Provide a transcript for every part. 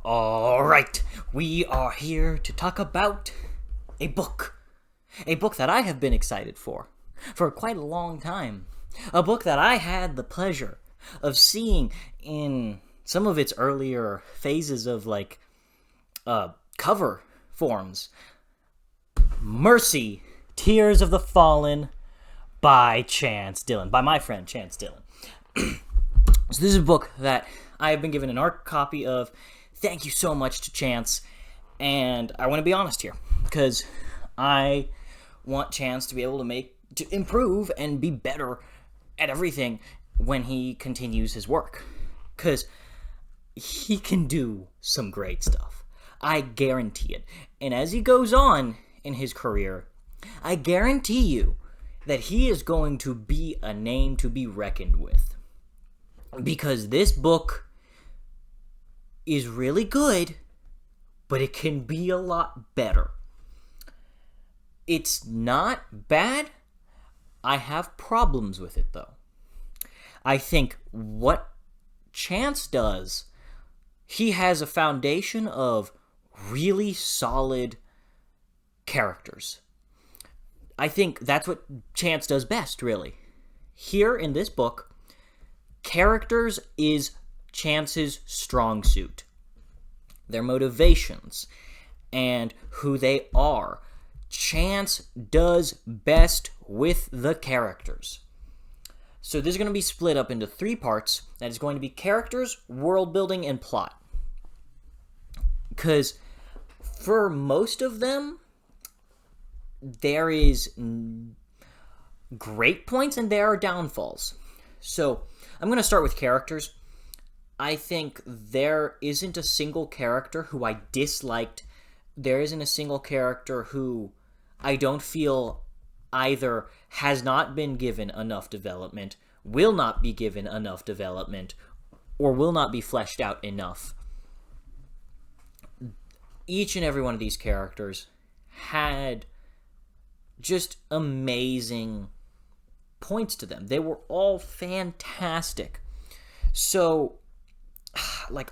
Alright, we are here to talk about a book. A book that I have been excited for quite a long time. A book that I had the pleasure of seeing in some of its earlier phases of cover forms. Mercy, Tears of the Fallen by Chance Dillon, by my friend Chance Dillon. So this is a book that I have been given an art copy of. Thank you so much to Chance, and I want to be honest here, because I want Chance to be able to improve and be better at everything when he continues his work, because he can do some great stuff. I guarantee it. And as he goes on in his career, I guarantee you that he is going to be a name to be reckoned with. Because this book is really good, but it can be a lot better. It's not bad. I have problems with it, though. I think what Chance does, he has a foundation of really solid characters. I think that's what Chance does best, really. Here in this book, characters is Chance's strong suit. Their motivations and who they are. Chance does best with the characters. So this is going to be split up into 3 parts. That is going to be characters, world building, and plot. Because for most of them, there is great points and there are downfalls. So I'm going to start with characters. I think there isn't a single character who I disliked. There isn't a single character who I don't feel either has not been given enough development, will not be given enough development, or will not be fleshed out enough. Each and every one of these characters had just amazing points to them. They were all fantastic. So,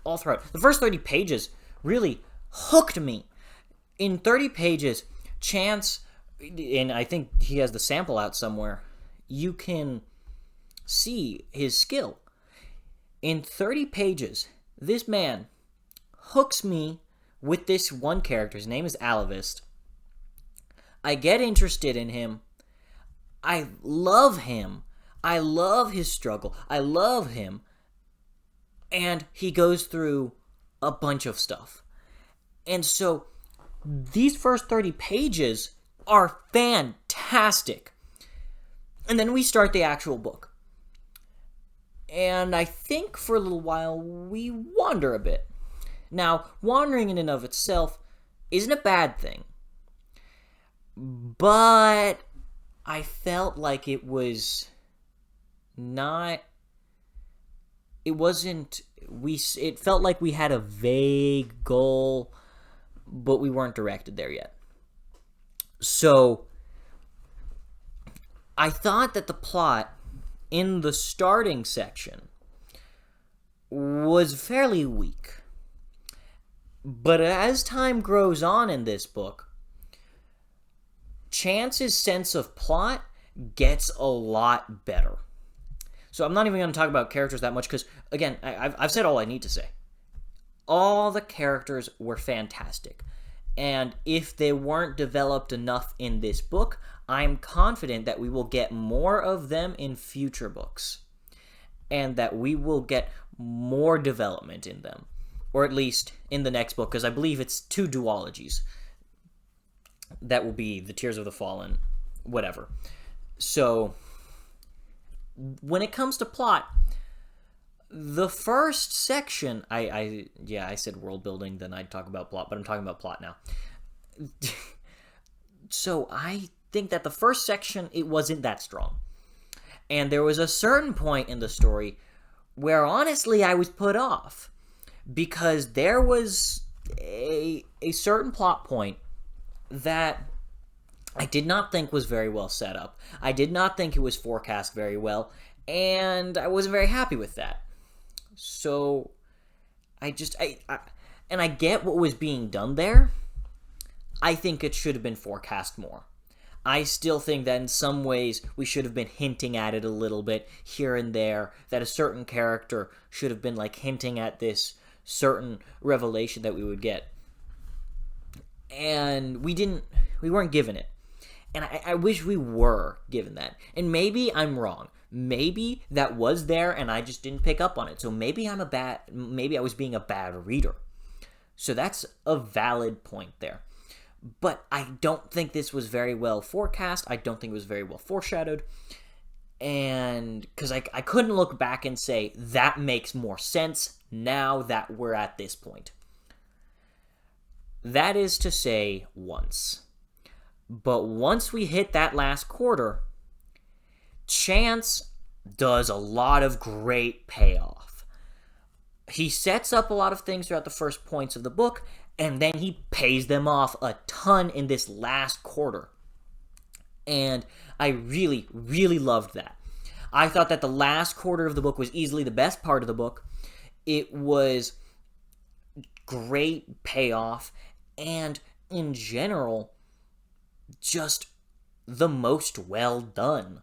all throughout, the first 30 pages really hooked me. In 30 pages, Chance, and I think he has the sample out somewhere, you can see his skill. In 30 pages, this man hooks me with this one character. His name is Alavist. I get interested in him. I love him. I love his struggle. I love him. And he goes through a bunch of stuff. And so these first 30 pages are fantastic. And then we start the actual book. And I think for a little while we wander a bit. Now, wandering in and of itself isn't a bad thing. But I felt like it was not... It felt like we had a vague goal, but we weren't directed there yet. So, I thought that the plot in the starting section was fairly weak. But as time grows on in this book, Chance's sense of plot gets a lot better. So I'm not even going to talk about characters that much because, again, I've said all I need to say. All the characters were fantastic. And if they weren't developed enough in this book, I'm confident that we will get more of them in future books. And that we will get more development in them. Or at least in the next book, because I believe it's 2 duologies. That will be the Tears of the Fallen, whatever. So, when it comes to plot, the first section, I said world building, then I'd talk about plot, but I'm talking about plot now. So, I think that the first section, it wasn't that strong. And there was a certain point in the story where, honestly, I was put off. Because there was a certain plot point that I did not think was very well set up. I did not think it was forecast very well, and I wasn't very happy with that. So, And I get what was being done there. I think it should have been forecast more. I still think that in some ways we should have been hinting at it a little bit here and there, that a certain character should have been like hinting at this certain revelation that we would get. And we weren't given it. And I wish we were given that. And maybe I'm wrong. Maybe that was there and I just didn't pick up on it. So maybe maybe I was being a bad reader. So that's a valid point there. But I don't think this was very well forecast. I don't think it was very well foreshadowed. And because I couldn't look back and say, that makes more sense now that we're at this point. That is to say, once. But once we hit that last quarter, Chance does a lot of great payoff. He sets up a lot of things throughout the first points of the book, and then he pays them off a ton in this last quarter. And I really, really loved that. I thought that the last quarter of the book was easily the best part of the book. It was great payoff, and in general, just the most well done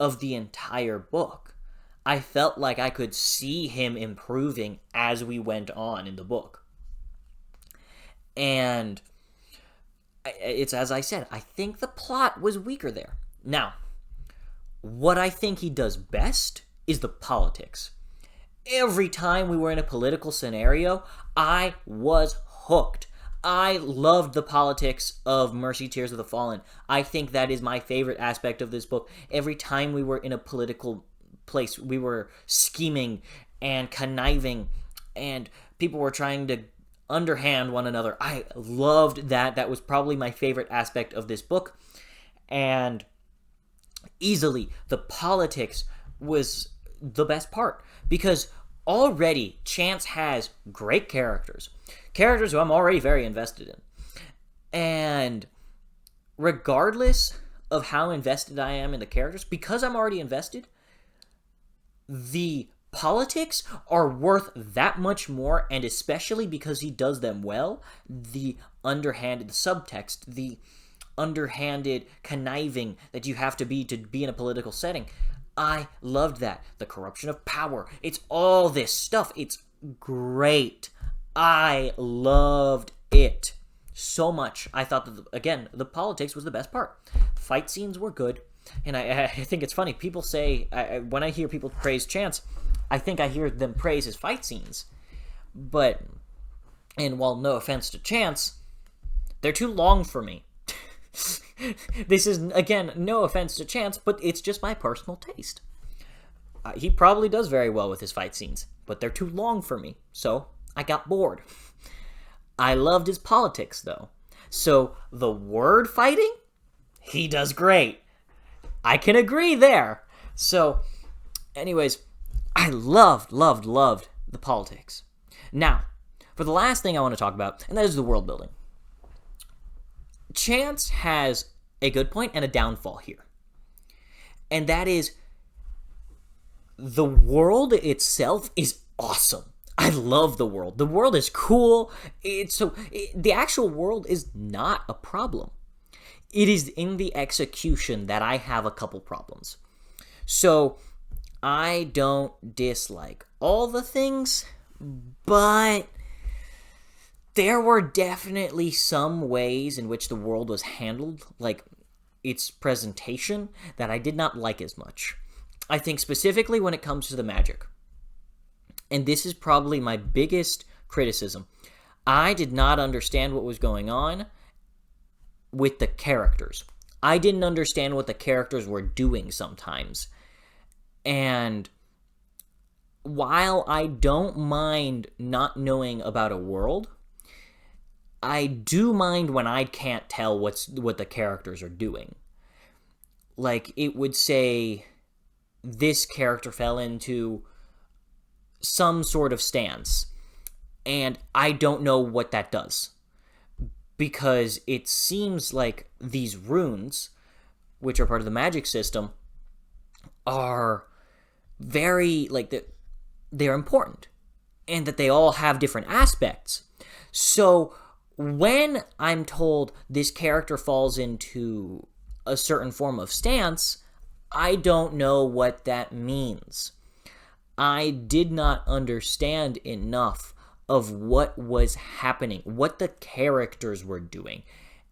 of the entire book. I felt like I could see him improving as we went on in the book. And it's as I said, I think the plot was weaker there. Now, what I think he does best is the politics. Every time we were in a political scenario, I was hooked. I loved the politics of Mercy Tears of the Fallen. I think that is my favorite aspect of this book. Every time we were in a political place, we were scheming and conniving, and people were trying to underhand one another. I loved that. That was probably my favorite aspect of this book. And easily, the politics was the best part. Because already, Chance has great characters. Characters who I'm already very invested in. And regardless of how invested I am in the characters, because I'm already invested, the politics are worth that much more, and especially because he does them well, the underhanded subtext, the underhanded conniving that you have to be in a political setting. I loved that. The corruption of power. It's all this stuff. It's great. I loved it so much. I thought that, again, the politics was the best part. Fight scenes were good. And I think it's funny. People say, when I hear people praise Chance, I think I hear them praise his fight scenes. But, and while no offense to Chance, they're too long for me. This is, again, no offense to Chance, but it's just my personal taste. He probably does very well with his fight scenes, but they're too long for me, so I got bored. I loved his politics, though. So, the word fighting, he does great. I can agree there. So, anyways, I loved the politics. Now, for the last thing I want to talk about, and that is the world building. Chance has a good point and a downfall here. And that is, the world itself is awesome. I love the world. The world is cool. The actual world is not a problem. It is in the execution that I have a couple problems. So, I don't dislike all the things, but there were definitely some ways in which the world was handled, like its presentation, that I did not like as much. I think specifically when it comes to the magic. And this is probably my biggest criticism. I did not understand what was going on with the characters. I didn't understand what the characters were doing sometimes. And while I don't mind not knowing about a world, I do mind when I can't tell what the characters are doing. Like, it would say, this character fell into some sort of stance, and I don't know what that does. Because it seems like these runes, which are part of the magic system, are very, like, they're important. And that they all have different aspects. So when I'm told this character falls into a certain form of stance, I don't know what that means. I did not understand enough of what was happening, what the characters were doing.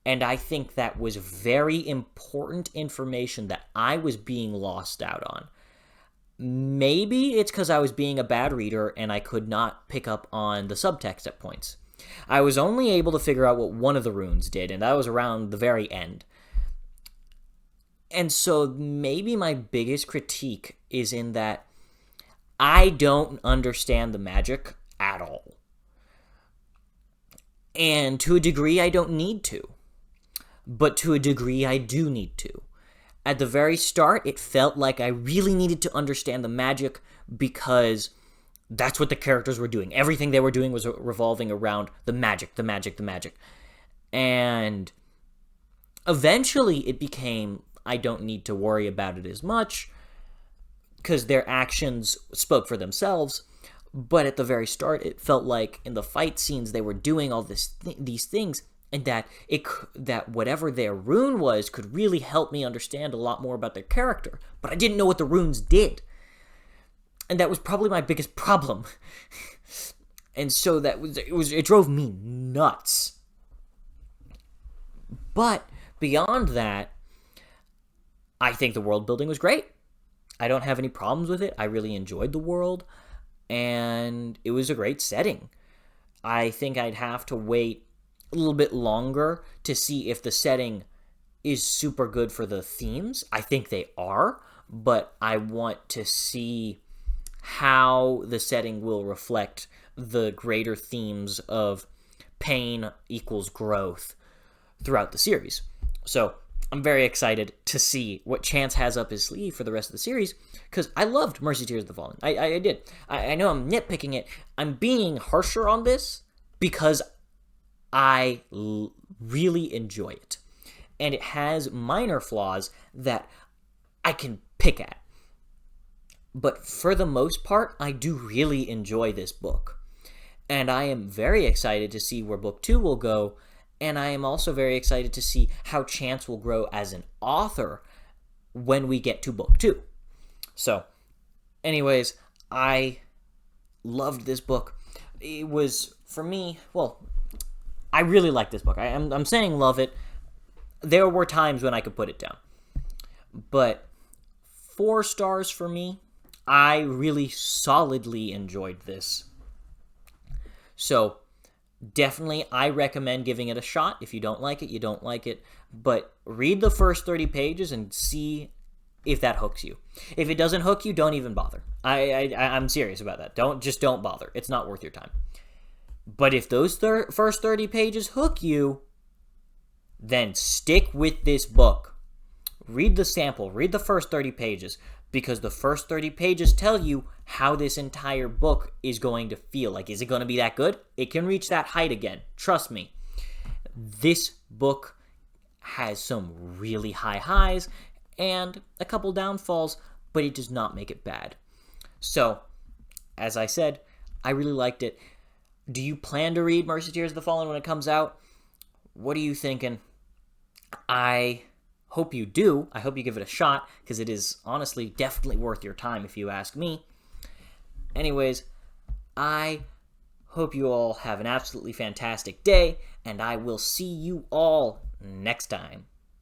And I think that was very important information that I was being lost out on. Maybe it's because I was being a bad reader and I could not pick up on the subtext at points. I was only able to figure out what one of the runes did, and that was around the very end. And so maybe my biggest critique is in that I don't understand the magic at all. And to a degree, I don't need to. But to a degree, I do need to. At the very start, it felt like I really needed to understand the magic because that's what the characters were doing. Everything they were doing was revolving around the magic, the magic, the magic. And eventually it became, I don't need to worry about it as much because their actions spoke for themselves. But at the very start, it felt like in the fight scenes they were doing all these things, and that that whatever their rune was could really help me understand a lot more about their character. But I didn't know what the runes did. And that was probably my biggest problem. And so it drove me nuts. But beyond that, I think the world building was great. I don't have any problems with it. I really enjoyed the world, and it was a great setting. I think I'd have to wait a little bit longer to see if the setting is super good for the themes. I think they are, but I want to see how the setting will reflect the greater themes of pain equals growth throughout the series. So I'm very excited to see what Chance has up his sleeve for the rest of the series, because I loved Mercy Tears of the Fallen. I did. I know I'm nitpicking it. I'm being harsher on this because I really enjoy it. And it has minor flaws that I can pick at. But for the most part, I do really enjoy this book. And I am very excited to see where book 2 will go. And I am also very excited to see how Chance will grow as an author when we get to book 2. So, anyways, I loved this book. It was, for me, well, I really like this book. I'm saying love it. There were times when I could put it down. But 4 stars for me. I really solidly enjoyed this. So, definitely, I recommend giving it a shot. If you don't like it, you don't like it. But read the first 30 pages and see if that hooks you. If it doesn't hook you, don't even bother. I'm serious about that. Don't bother. It's not worth your time. But if those first 30 pages hook you, then stick with this book. Read the sample. Read the first 30 pages. Because the first 30 pages tell you how this entire book is going to feel. Like, is it going to be that good? It can reach that height again. Trust me. This book has some really high highs and a couple downfalls, but it does not make it bad. So, as I said, I really liked it. Do you plan to read Mercy Tears of the Fallen when it comes out? What are you thinking? I hope you do. I hope you give it a shot, because it is honestly definitely worth your time if you ask me. Anyways, I hope you all have an absolutely fantastic day, and I will see you all next time.